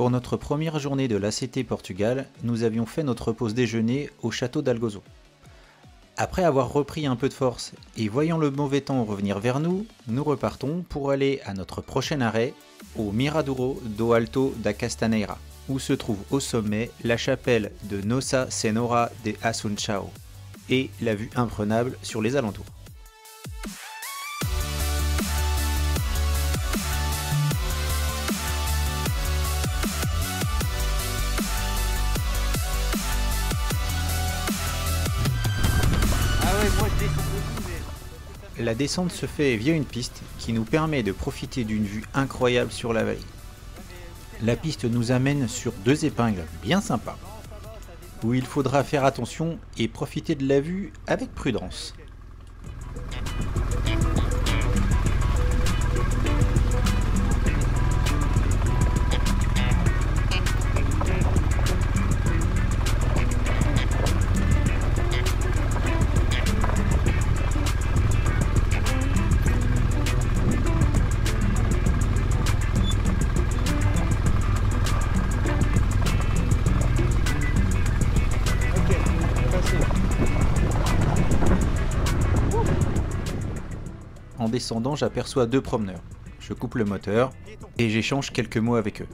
Pour notre première journée de l'ACT Portugal, nous avions fait notre pause déjeuner au château d'Algozo. Après avoir repris un peu de force et voyant le mauvais temps revenir vers nous, nous repartons pour aller à notre prochain arrêt, au Miradouro do Alto da Castaneira, où se trouve au sommet la chapelle de Nossa Senhora de Assunção et la vue imprenable sur les alentours. La descente se fait via une piste qui nous permet de profiter d'une vue incroyable sur la vallée. La piste nous amène sur 2 épingles bien sympas, où il faudra faire attention et profiter de la vue avec prudence. En descendant, j'aperçois 2 promeneurs. Je coupe le moteur et j'échange quelques mots avec eux.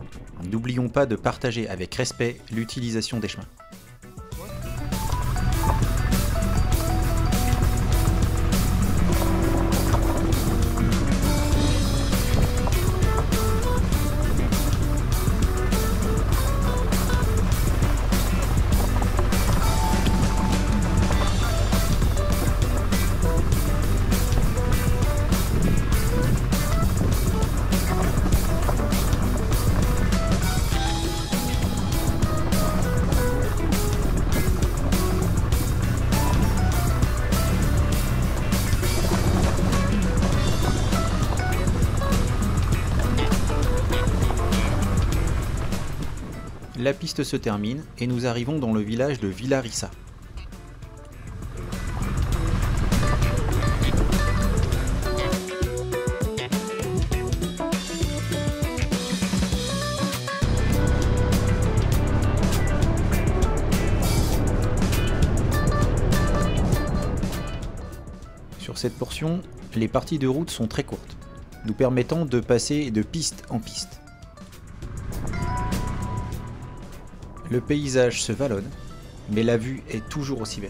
N'oublions pas de partager avec respect l'utilisation des chemins. La piste se termine et nous arrivons dans le village de Vila Rissa. Sur cette portion, les parties de route sont très courtes, nous permettant de passer de piste en piste. Le paysage se vallonne, mais la vue est toujours aussi belle.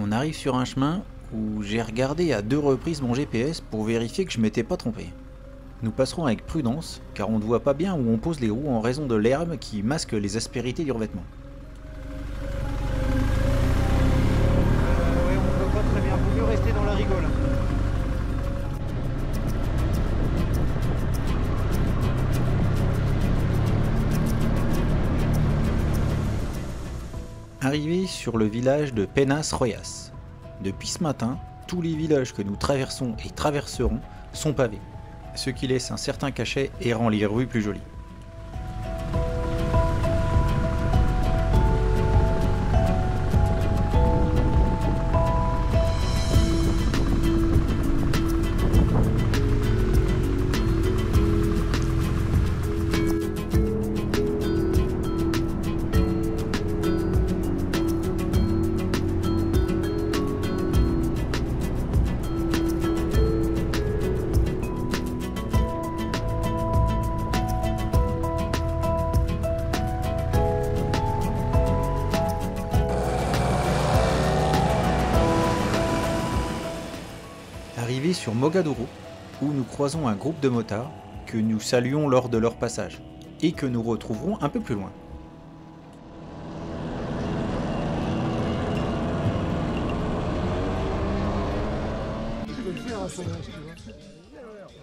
On arrive sur un chemin où j'ai regardé à 2 reprises mon GPS pour vérifier que je m'étais pas trompé. Nous passerons avec prudence car on ne voit pas bien où on pose les roues en raison de l'herbe qui masque les aspérités du revêtement. Ouais, on voit pas très bien, vaut mieux rester dans la rigole. Arrivé sur le village de Penas Royas. Depuis ce matin, tous les villages que nous traversons et traverserons sont pavés, ce qui laisse un certain cachet et rend les rues plus jolies. Arrivés sur Mogadouro, où nous croisons un groupe de motards que nous saluons lors de leur passage et que nous retrouverons un peu plus loin.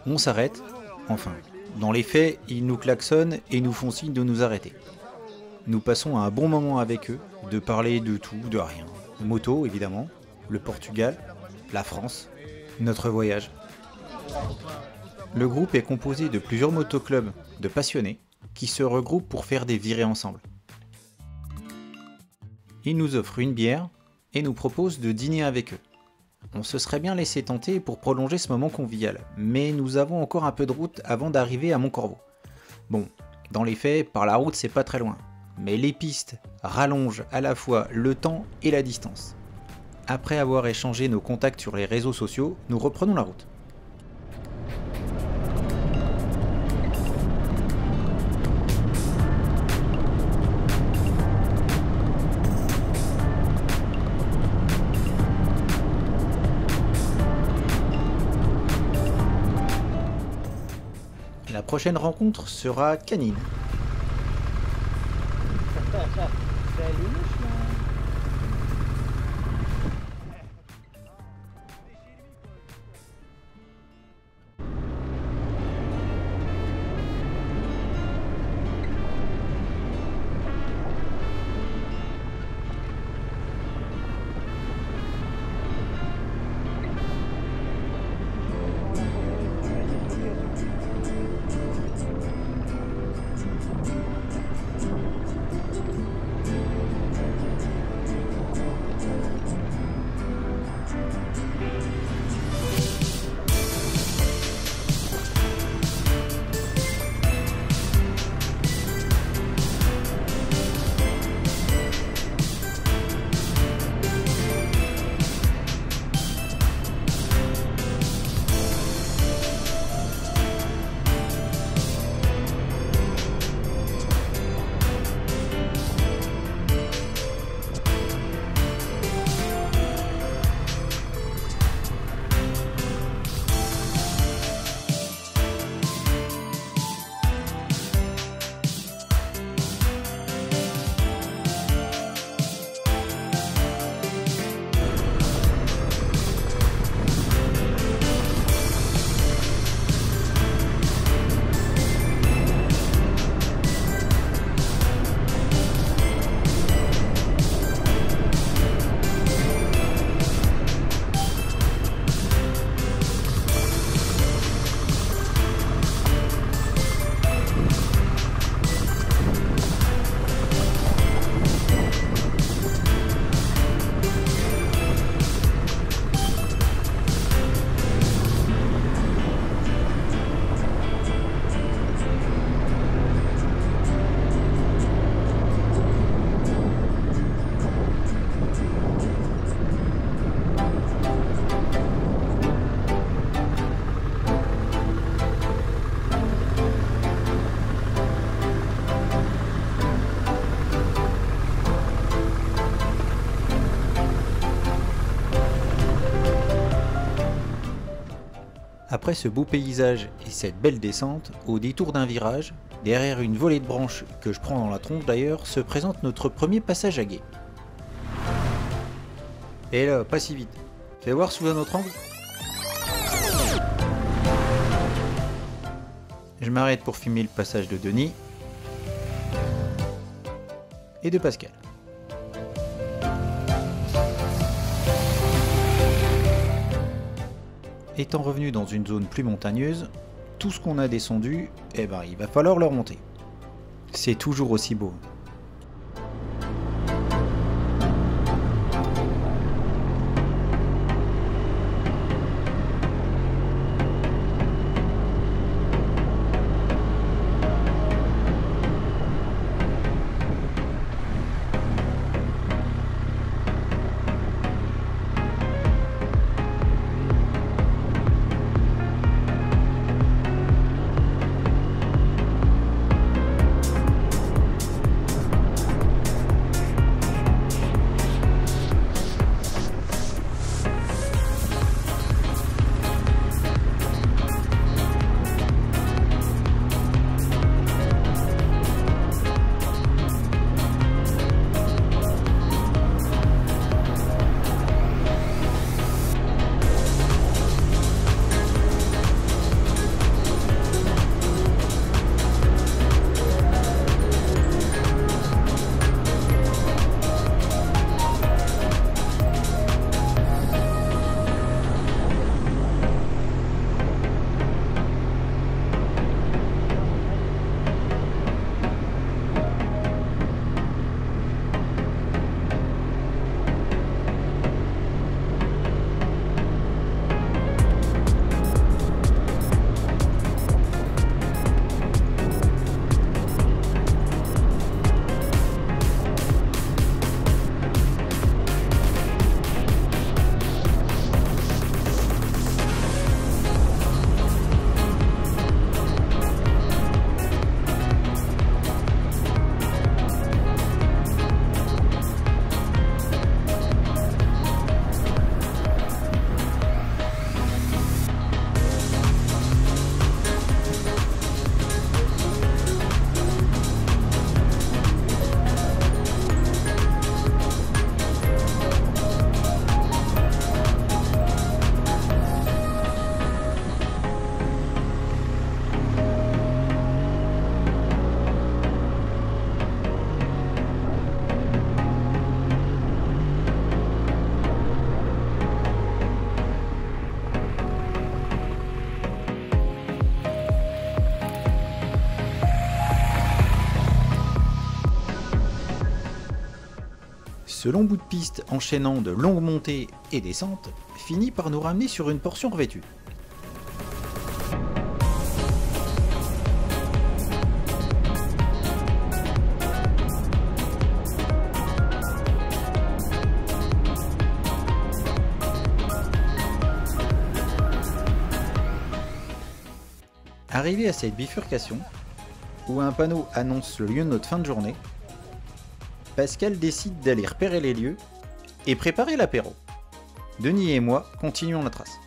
On s'arrête, enfin, dans les faits, ils nous klaxonnent et nous font signe de nous arrêter. Nous passons un bon moment avec eux, de parler de tout, de rien. Moto, évidemment, le Portugal, la France, notre voyage. Le groupe est composé de plusieurs motoclubs de passionnés qui se regroupent pour faire des virées ensemble. Ils nous offrent une bière et nous proposent de dîner avec eux. On se serait bien laissé tenter pour prolonger ce moment convivial, mais nous avons encore un peu de route avant d'arriver à Montcorvo. Bon, dans les faits, par la route c'est pas très loin, mais les pistes rallongent à la fois le temps et la distance. Après avoir échangé nos contacts sur les réseaux sociaux, nous reprenons la route. La prochaine rencontre sera canine. Salut le chien. Après ce beau paysage et cette belle descente, au détour d'un virage, derrière une volée de branches que je prends dans la tronche d'ailleurs, se présente notre premier passage à gué. Et là, pas si vite. Fais voir sous un autre angle. Je m'arrête pour filmer le passage de Denis et de Pascal. Étant revenu dans une zone plus montagneuse, tout ce qu'on a descendu, il va falloir le remonter. C'est toujours aussi beau. Ce long bout de piste enchaînant de longues montées et descentes finit par nous ramener sur une portion revêtue. Arrivé à cette bifurcation, où un panneau annonce le lieu de notre fin de journée, Pascal décide d'aller repérer les lieux et préparer l'apéro. Denis et moi continuons la trace.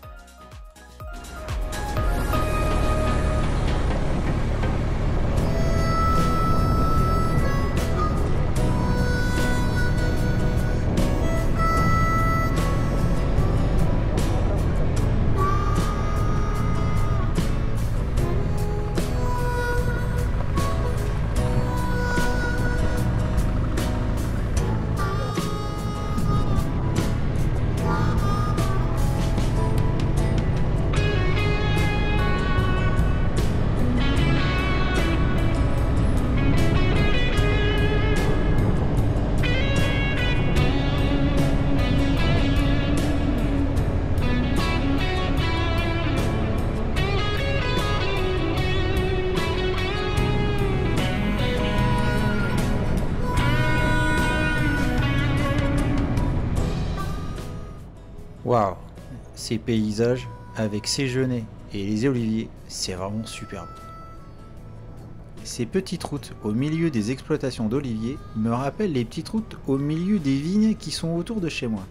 Waouh, ces paysages avec ces genêts et les oliviers, c'est vraiment superbe. Ces petites routes au milieu des exploitations d'oliviers me rappellent les petites routes au milieu des vignes qui sont autour de chez moi.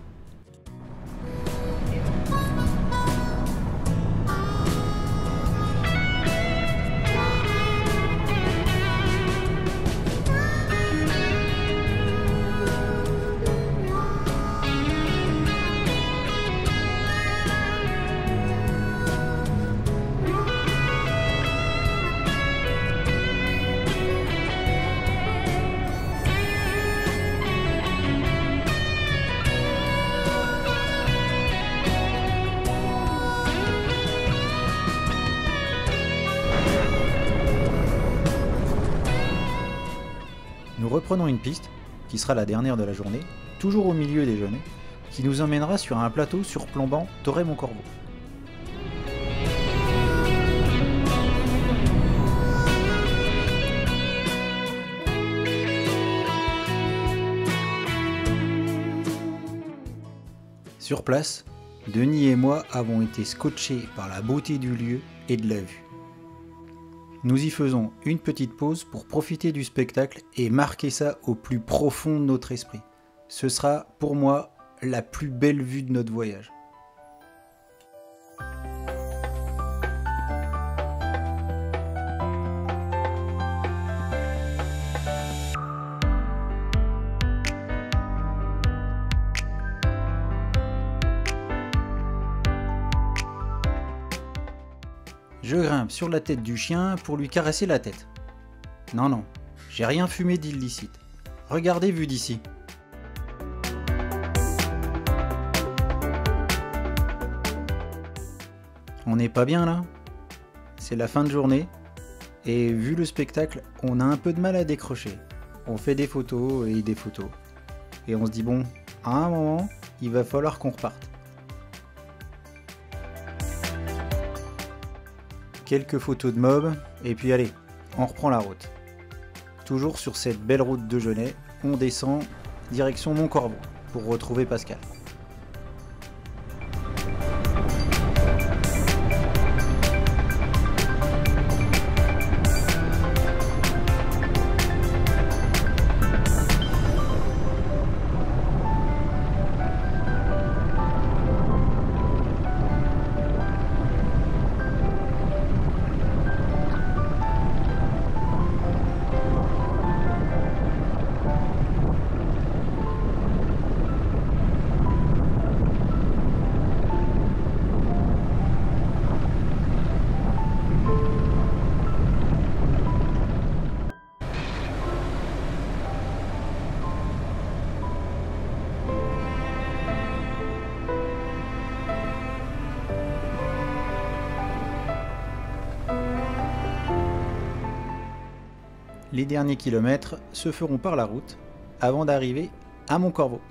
Nous reprenons une piste, qui sera la dernière de la journée, toujours au milieu des genêts, qui nous emmènera sur un plateau surplombant Torrey-Moncorvo. Sur place, Denis et moi avons été scotchés par la beauté du lieu et de la vue. Nous y faisons une petite pause pour profiter du spectacle et marquer ça au plus profond de notre esprit. Ce sera, pour moi, la plus belle vue de notre voyage. Je grimpe sur la tête du chien pour lui caresser la tête. Non, non, j'ai rien fumé d'illicite. Regardez vue d'ici. On n'est pas bien là? C'est la fin de journée. Et vu le spectacle, on a un peu de mal à décrocher. On fait des photos et des photos. Et on se dit bon, à un moment, il va falloir qu'on reparte. Quelques photos de mobs, et puis allez, on reprend la route. Toujours sur cette belle route de Genêt, on descend direction Moncorvo pour retrouver Pascal. Les derniers kilomètres se feront par la route avant d'arriver à Moncorvo.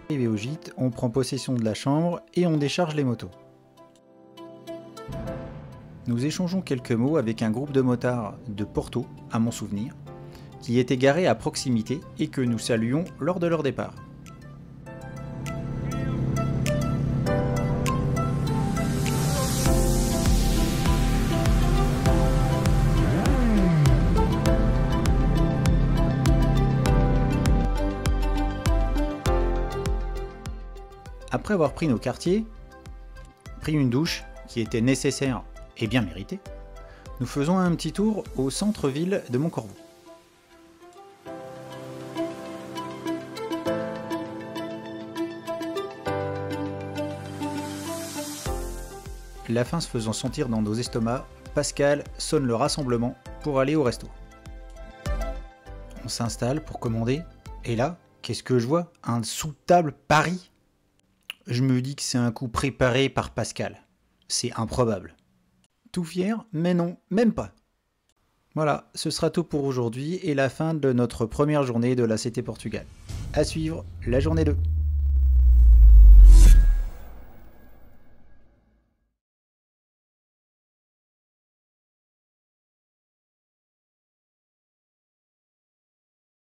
Arrivé au gîte, on prend possession de la chambre et on décharge les motos. Nous échangeons quelques mots avec un groupe de motards de Porto, à mon souvenir, qui étaient garés à proximité et que nous saluons lors de leur départ. Après avoir pris nos quartiers, pris une douche qui était nécessaire et bien méritée, nous faisons un petit tour au centre-ville de Montcorvou. La faim se faisant sentir dans nos estomacs, Pascal sonne le rassemblement pour aller au resto. On s'installe pour commander, et là, qu'est-ce que je vois? Un sous-table Paris? Je me dis que c'est un coup préparé par Pascal. C'est improbable. Tout fier, mais non, même pas. Voilà, ce sera tout pour aujourd'hui et la fin de notre première journée de la CT Portugal. À suivre, la journée 2.